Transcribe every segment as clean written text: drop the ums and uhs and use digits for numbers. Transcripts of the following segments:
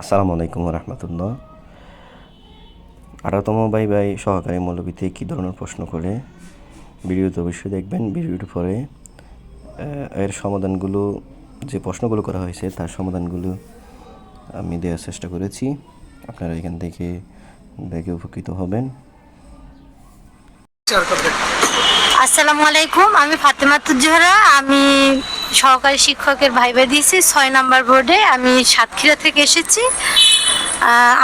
আসসালামু আলাইকুম রহমতুল্লাহ। 18তম বাই সহকারী মৌলবীতে কী ধরনের প্রশ্ন করে ভিডিওতে অবশ্যই দেখবেন। ভিডিওর পরে এর সমাধানগুলো, যে প্রশ্নগুলো করা হয়েছে তার সমাধানগুলো আমি দেওয়ার চেষ্টা করেছি। আপনারা এখান থেকে দেখে উপকৃত হবেন। আসসালামু আলাইকুম, আমি ফাতেমাতুজ জোহরা। আমি সহকারী শিক্ষকের ভাইবা দিয়েছি 6 নম্বর বোর্ডে। আমি সাতক্ষীরা থেকে এসেছি।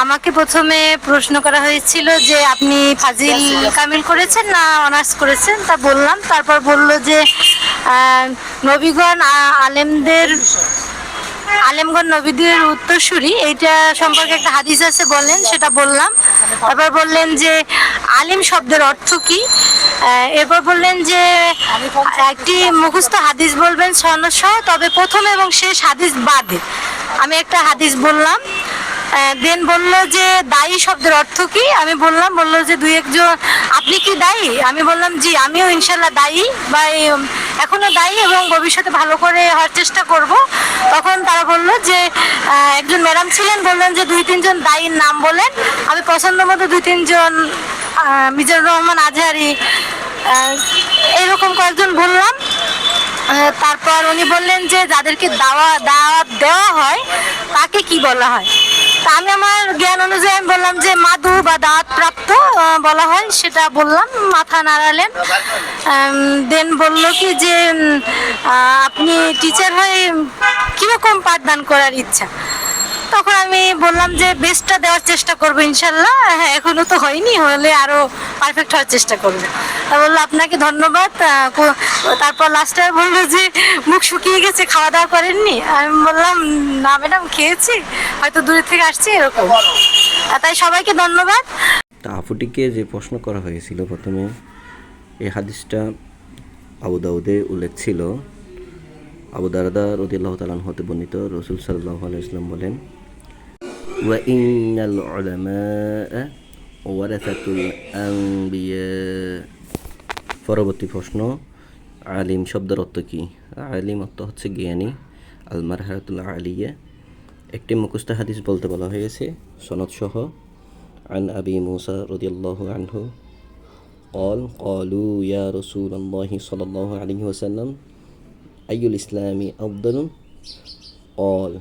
আমাকে প্রথমে প্রশ্ন করা হয়েছিল যে আপনি ফাজিল কামিল করেছেন না অনার্স করেছেন, তা বললাম। তারপর বলল যে নবীগণ আলেমগণ নবীদের উত্তরসূরি, এইটা সম্পর্কে একটা হাদিস আছে, বলেন। সেটা বললাম। তারপর বললেন যে আলিম শব্দের অর্থ কি। এরপর বললেন যে একটি মুখস্থ হাদিস বলবেন সনদসহ, তবে প্রথম এবং শেষ হাদিস বাদে। আমি একটা হাদিস বললাম। দেন বললো যে দায়ী শব্দের অর্থ কি। আমি বললো যে দুই একজন, আপনি কি দায়ী? আমি বললাম জি, আমিও ইনশাল্লাহ দায়ী, বা এখনো দায়ী এবং ভবিষ্যতে ভালো করে হওয়ার চেষ্টা করব। তখন তারা বললো যে একজন ম্যাডাম ছিলেন, বললেন যে 2-3 জন দায়ীর নাম বলেন। আমি পছন্দ মতো 2-3 জন, মিজানুর রহমান আজহারি, এরকম কয়েকজন বললাম। তারপর উনি বললেন যে যাদেরকে দাওয়াত দেওয়া হয় তাকে কি বলা হয়। তা আমি আমার জ্ঞান অনুযায়ী আমি বললাম যে মাদু বা দাওয়াত প্রাপ্ত বলা হয়, সেটা বললাম। মাথা নাড়ালেন। দেন বলল কি যে আপনি টিচার হয়ে কীরকম পাঠদান করার ইচ্ছা। তখন আমি বললাম যে বেস্টটা দেওয়ার চেষ্টা করবো ইনশাল্লাহ। হ্যাঁ, এখনো তো হয়নি, হলে আরো পারফেক্ট হওয়ার চেষ্টা করবো। বললো আপনাকে ধন্যবাদ। তারপর লাস্টে বললো যে মুখ শুকিয়ে গেছে, খাওয়া দাওয়া করেননি। আমি বললাম না ম্যাডাম, খেয়েছি, হয়তো দূরে থেকে আসছি, এরকম। তাই সবাইকে ধন্যবাদ। তা আপুটিকে যে প্রশ্ন করা হয়েছিল প্রথমে, এই হাদিসটা আবু দাউদে উল্লেখ ছিল। আবু দারদা রাদিয়াল্লাহু তাআলা আনহু হতে বর্ণিত, রাসূল সাল্লাল্লাহু আলাইহি ওয়াসাল্লাম বলেন, ওয়া ইন্নাল উলামাআ ওয়ারাসাতুল আনবিয়া। পরবর্তী প্রশ্ন, আলিম শব্দের অর্থ কী? আলিম অর্থ হচ্ছে জ্ঞানী। আল মারহাতুল আলিয়া। একটি মুখস্থ হাদিস বলতে বলা হয়েছে সনদ সহ। আন আবি মুসা রাদিয়াল্লাহু আনহু قال قالوا يا رسول الله صلى الله عليه وسلم أي الإسلام أفضل؟ قال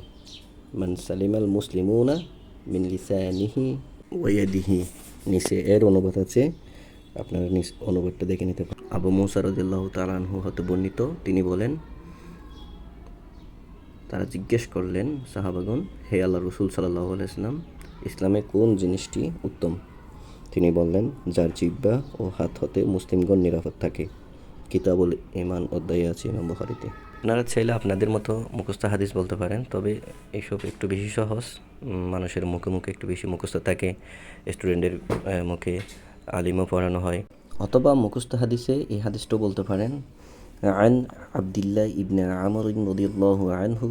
من سلم المسلمون من লিসানিহি ওয়াইয়াদিহি। নিচে এর অনুবাদ আছে, আপনারা অনুবাদটা দেখে নিতে পারেন। আবু মুসা রাদিয়াল্লাহু তাআলা আনহু হতে বর্ণিত, তিনি বলেন, তারা জিজ্ঞেস করলেন সাহাবাগণ, হে আল্লাহ রসুল সাল্লাল্লাহু আলাইহি ওয়াসাল্লাম, ইসলামে কোন জিনিসটি উত্তম? তিনি বললেন, যার জিহ্বা ও হাত হতে মুসলিমগণ নিরাপদ থাকে। কিতাবুল ঈমান অধ্যায়ে আছে ইমাম বুখারীতে। আপনারা চাইলে আপনাদের মতো মুখস্থ হাদিস বলতে পারেন, তবে এইসব একটু বেশি সহজ। মানুষের মুখে মুখে একটু বেশি মুখস্থ থাকে, স্টুডেন্টের মুখে আলিমও পড়ানো হয়। অথবা মুখস্থ হাদিসে এই হাদিসটাও বলতে পারেন, আন আবদুল্লাহ ইবনে আমর রাদিয়াল্লাহু আনহু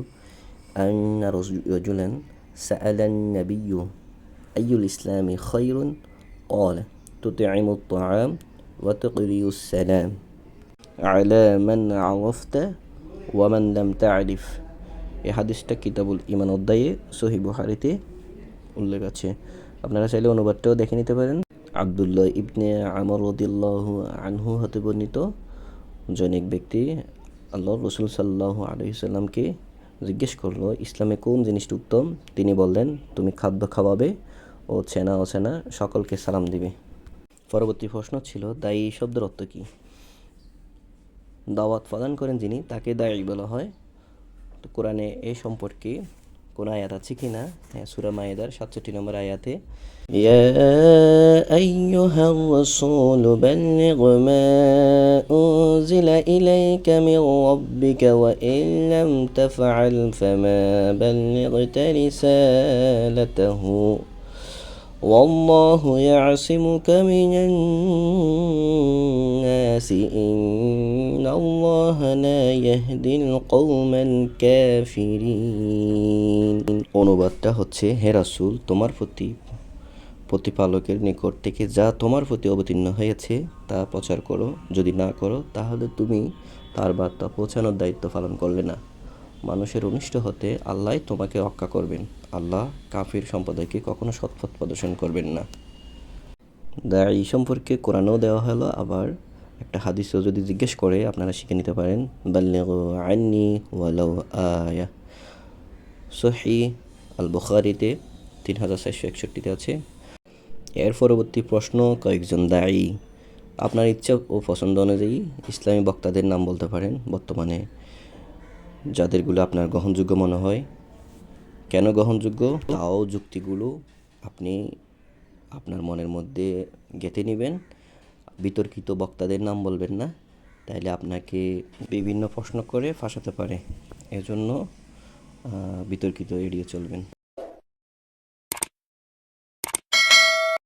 আন্না রাজুলান সাআলান নাবিয়্যু আইয়ুল ইসলামি খায়রুন قال تطعم الطعام وتقري السلام على من عرفت ومن لم تعرف। এই হাদিসটা কিতাবুল ঈমান অধ্যায়ে সহিহ বুখারীতে উল্লেখ আছে। আপনারা চাইলে অনুবাদটাও দেখে নিতে পারেন। আবদুল্লাহ ইবনে আমর রাদিয়াল্লাহু আনহু হতে বর্ণিত, জনৈক ব্যক্তি আল্লাহর রাসূল সাল্লাল্লাহু আলাইহি সাল্লামকে জিজ্ঞেস করলো, ইসলামে কোন জিনিসটি উত্তম? তিনি বললেন, তুমি খাদ্য খাওয়াবে ও চেনা অচেনা সকলকে সালাম দিবে। পরবর্তী প্রশ্ন ছিল, দায়ী শব্দের অর্থ কী? দাওয়াত প্রদান করেন যিনি, তাকে দায়ী বলা হয়। তো কোরআনে এই সম্পর্কে কোন আয়াত আছে কি না? হ্যাঁ, সূরা মায়েদার 67 নম্বর আয়াতে, ইয়া আইয়ুহার রাসূল বাল্লিগ মা উনজিলা ইলাইকা মির রাব্বিকা ওয়া ইন লাম তাফআল ফামা বাল্লিগতা রিসালাতাহু والله يعصمك من الناس إن الله لا يهدي القوم الكافرين। অনুবাদটা হচ্ছে, হে রাসূল, তোমার প্রতিপালকের নিকট থেকে যা তোমার প্রতি অবতীর্ণ হয়েছে তা প্রচার করো। যদি না করো তাহলে তুমি তার বার্তা পৌঁছানোর দায়িত্ব পালন করলে না। মানুষের অনিষ্ট হতে আল্লাহ তোমাকে রক্ষা করবেন। আল্লাহ কাফির সম্প্রদায়কে কখনো সৎপথ প্রদর্শন করবেন না। দায়ী সম্পর্কে কোরআনেও দেওয়া হলো, আবার একটা হাদিসও যদি জিজ্ঞেস করে আপনারা শিখে নিতে পারেন। বাল্লিগু আন্নি ওয়ালাউ আয়া, সহিহ আল বুখারীতে 3461 আছে। এর পরবর্তী প্রশ্ন, কয়েকজন দায়ী। আপনার ইচ্ছা ও পছন্দ অনুযায়ী ইসলামী বক্তাদের নাম বলতে পারেন বর্তমানে, যাদেরগুলো আপনার গ্রহণযোগ্য মনে হয়। কেন গ্রহণযোগ্য তাও যুক্তিগুলো আপনি আপনার মনের মধ্যে গেঁথে নেবেন। বিতর্কিত বক্তাদের নাম বলবেন না, তাইলে আপনাকে বিভিন্ন প্রশ্ন করে ফাঁসাতে পারে। এজন্য বিতর্কিত এড়িয়ে চলবেন।